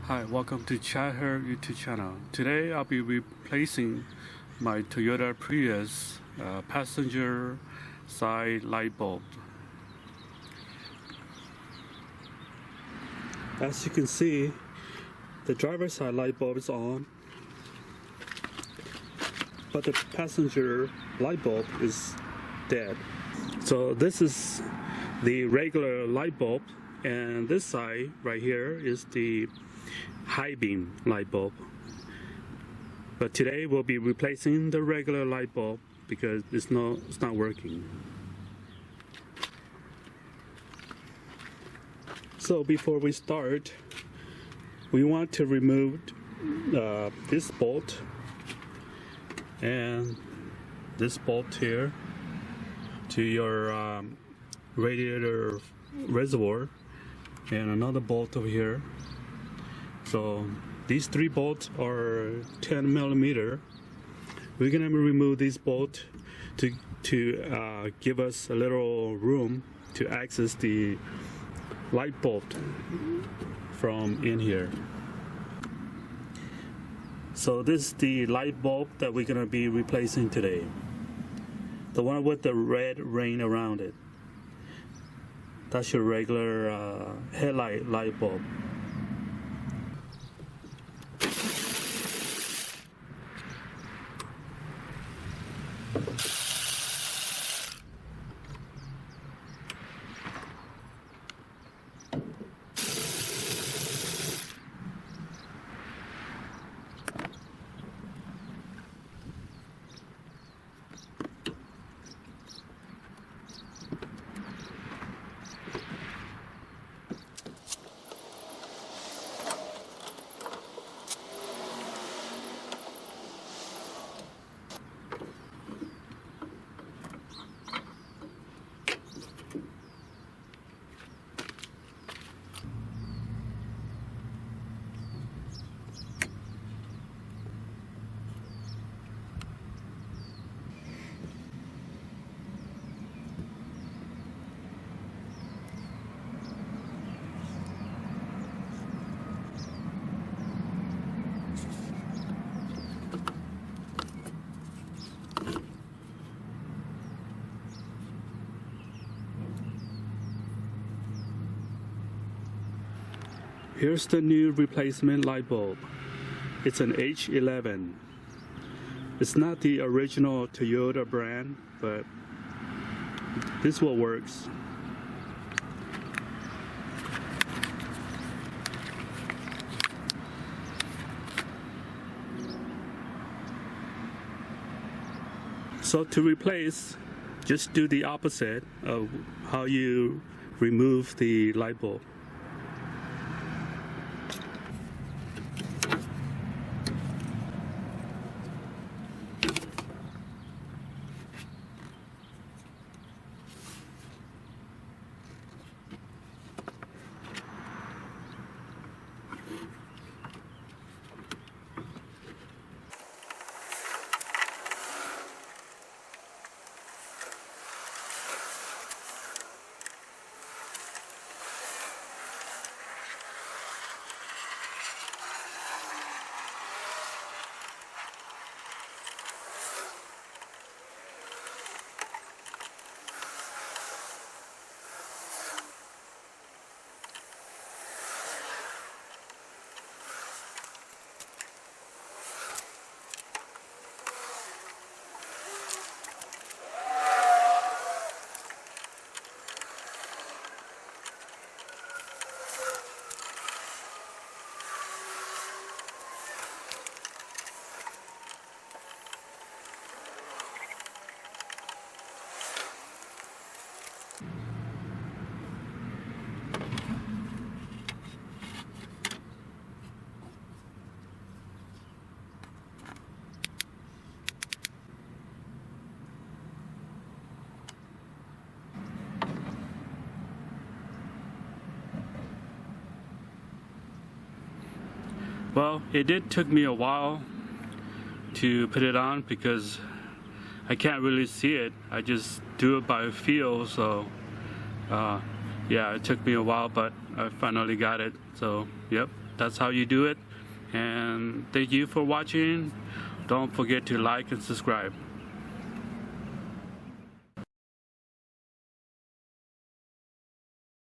Hi, welcome to Chat Her YouTube channel. Today I'll be replacing my Toyota Prius passenger side light bulb. As you can see, the driver's side light bulb is on, but the passenger light bulb is dead. So this is the regular light bulb, and this side right here is the high beam light bulb. But today we'll be replacing the regular light bulb because it's not working. So before we start, we want to remove this bolt and this bolt here to your radiator reservoir, and another bolt over here. So these three bolts are 10 millimeter. We're gonna remove these bolts to give us a little room to access the light bulb from in here. So this is the light bulb that we're gonna be replacing today. The one with the red ring around it. That's your regular headlight light bulb. Here's the new replacement light bulb. It's an H11. It's not the original Toyota brand, but this one works. So to replace, just do the opposite of how you remove the light bulb. Well, it did took me a while to put it on because I can't really see it. I just do it by feel, so yeah, it took me a while, but I finally got it. So, yep. that's how you do it. And thank you for watching. Don't forget to like and subscribe.